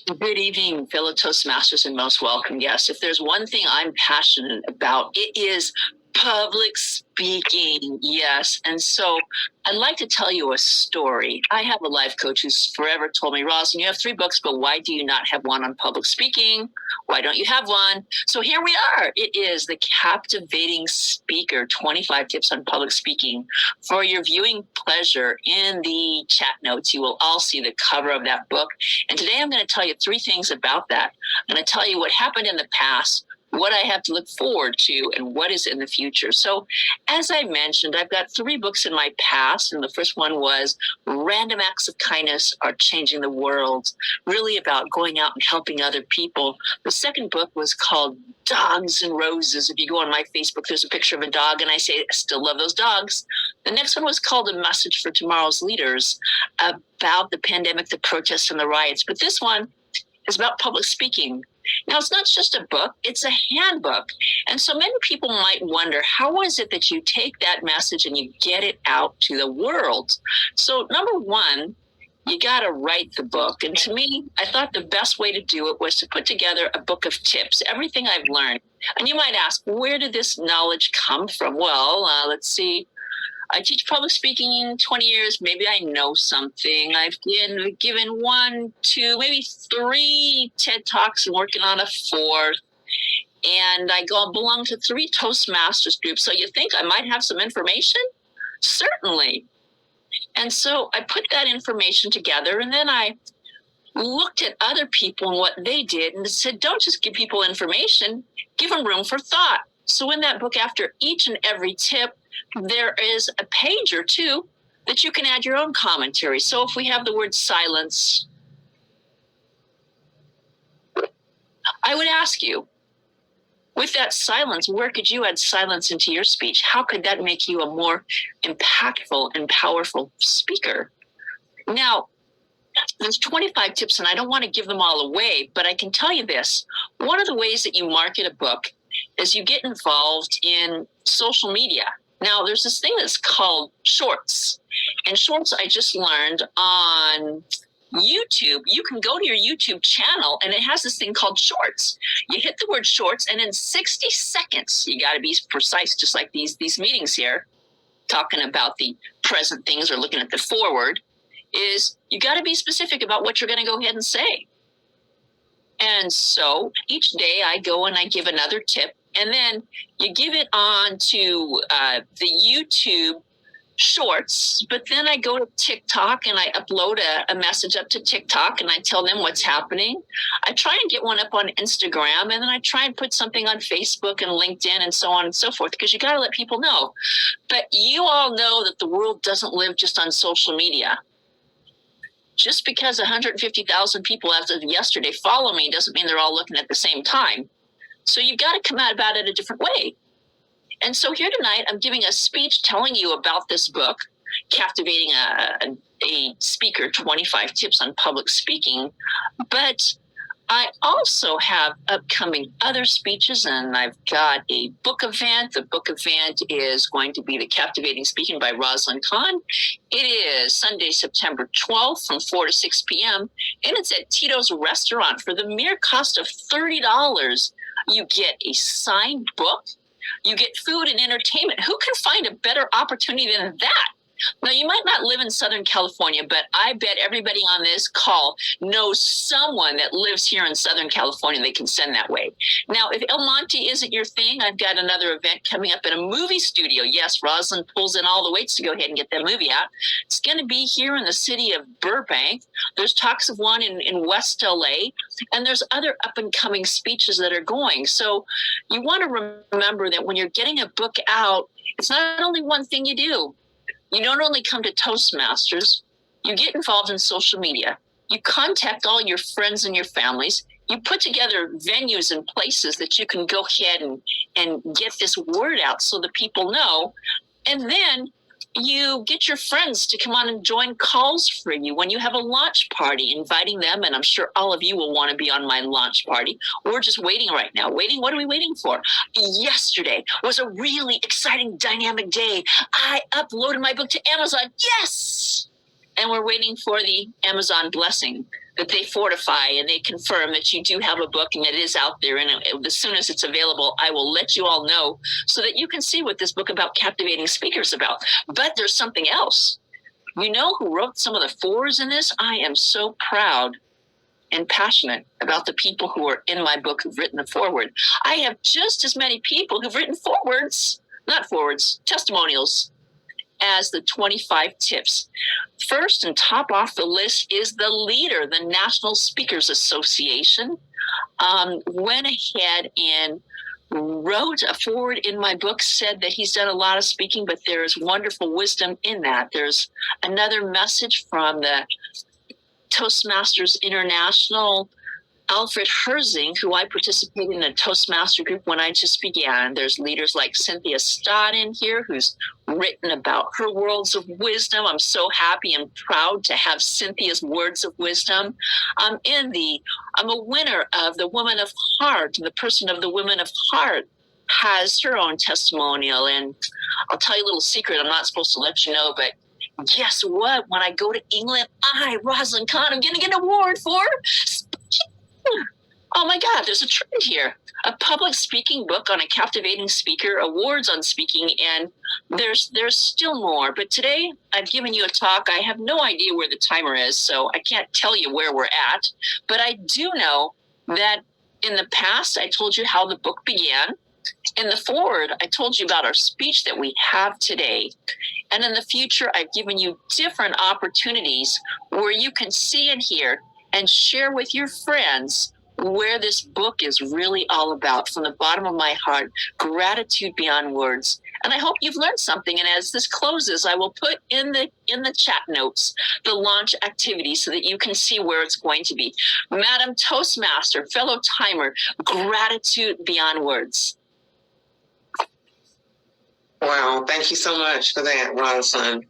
Good evening, fellow Toastmasters and most welcome guests. If there's one thing I'm passionate about, it is public speaking. Yes. And so I'd like to tell you a story. I have a life coach who's forever told me, Rosalyn, you have 3 books, but why do you not have one on public speaking? Why don't you have one? So here we are. It is The Captivating Speaker, 25 Tips on Public Speaking. For your viewing pleasure, in the chat notes, you will all see the cover of that book. And today I'm going to tell you 3 things about that. I'm going to tell you what happened in the past, what I have to look forward to, and what is in the future. So as I mentioned, I've got 3 books in my past, and the first one was Random Acts of Kindness Are Changing the World, really about going out and helping other people. The second book was called Dogs and Roses. If you go on my Facebook, there's a picture of a dog, and I say, I still love those dogs. The next one was called A Message for Tomorrow's Leaders, about the pandemic, the protests, and the riots. But this one is about public speaking. Now, it's not just a book, it's a handbook. And so many people might wonder, how is it that you take that message and you get it out to the world? So number one, you got to write the book. And to me, I thought the best way to do it was to put together a book of tips, everything I've learned. And you might ask, where did this knowledge come from? Well, let's see. I teach public speaking 20 years. Maybe I know something. I've been given 1, 2, maybe 3 TED Talks and working on a 4th. And I belong to 3 Toastmasters groups. So you think I might have some information? Certainly. And so I put that information together, and then I looked at other people and what they did and said, don't just give people information, give them room for thought. So in that book, after each and every tip, there is a page or 2 that you can add your own commentary. So if we have the word silence, I would ask you, with that silence, where could you add silence into your speech? How could that make you a more impactful and powerful speaker? Now, there's 25 tips, and I don't want to give them all away, but I can tell you this. One of the ways that you market a book is you get involved in social media. Now, there's this thing that's called shorts. And shorts, I just learned on YouTube. You can go to your YouTube channel, and it has this thing called shorts. You hit the word shorts, and in 60 seconds, you got to be precise, just like these meetings here, talking about the present things or looking at the forward, is you got to be specific about what you're going to go ahead and say. And so each day I go and I give another tip, and then you give it on to the YouTube shorts, but then I go to TikTok and I upload a message up to TikTok and I tell them what's happening. I try and get one up on Instagram, and then I try and put something on Facebook and LinkedIn and so on and so forth, because you got to let people know. But you all know that the world doesn't live just on social media. Just because 150,000 people as of yesterday follow me doesn't mean they're all looking at the same time. So you've got to come out about it a different way. And so here tonight, I'm giving a speech telling you about this book, Captivating a Speaker, 25 Tips on Public Speaking. But I also have upcoming other speeches, and I've got a book event. The book event is going to be The Captivating Speaking by Rosalyn Kahn. It is Sunday, September 12th from 4 to 6 p.m., and it's at Tito's Restaurant. For the mere cost of $30, you get a signed book. You get food and entertainment. Who can find a better opportunity than that? Now, you might not live in Southern California, but I bet everybody on this call knows someone that lives here in Southern California they can send that way. Now, if El Monte isn't your thing, I've got another event coming up in a movie studio. Yes, Rosalyn pulls in all the weights to go ahead and get that movie out. It's going to be here in the city of Burbank. There's talks of one in West LA, and there's other up-and-coming speeches that are going. So you want to remember that when you're getting a book out, it's not only one thing you do. You don't only come to Toastmasters, you get involved in social media. You contact all your friends and your families. You put together venues and places that you can go ahead and get this word out so that people know. And then you get your friends to come on and join calls for you when you have a launch party, inviting them. And I'm sure all of you will want to be on my launch party. We're just waiting right now. Waiting? What are we waiting for? Yesterday was a really exciting, dynamic day. I uploaded my book to Amazon. Yes! And we're waiting for the Amazon blessing that they fortify and they confirm that you do have a book and it is out there. And as soon as it's available, I will let you all know so that you can see what this book about captivating speakers is about. But there's something else. You know who wrote some of the forewords in this? I am so proud and passionate about the people who are in my book who've written the foreword. I have just as many people who've written testimonials, as the 25 tips. First and top off the list is the leader, the National Speakers Association, went ahead and wrote a foreword in my book, said that he's done a lot of speaking, but there's wonderful wisdom in that. There's another message from the Toastmasters International, Alfred Herzing, who I participated in a Toastmaster group when I just began. There's leaders like Cynthia Stott in here, who's written about her words of wisdom. I'm so happy and proud to have Cynthia's words of wisdom. I'm a winner of the Woman of Heart, and the person of the Woman of Heart has her own testimonial. And I'll tell you a little secret I'm not supposed to let you know, but guess what? When I go to England, Rosalyn Kahn, I'm going to get an award for oh my God, there's a trend here. A public speaking book on a captivating speaker, awards on speaking, and there's still more. But today I've given you a talk. I have no idea where the timer is, so I can't tell you where we're at. But I do know that in the past, I told you how the book began. In the foreword, I told you about our speech that we have today. And in the future, I've given you different opportunities where you can see and hear and share with your friends where this book is really all about. From the bottom of my heart, gratitude beyond words. And I hope you've learned something. And as this closes, I will put in the chat notes the launch activity so that you can see where it's going to be. Madam Toastmaster, fellow timer, gratitude beyond words. Wow, thank you so much for that, Rosalyn.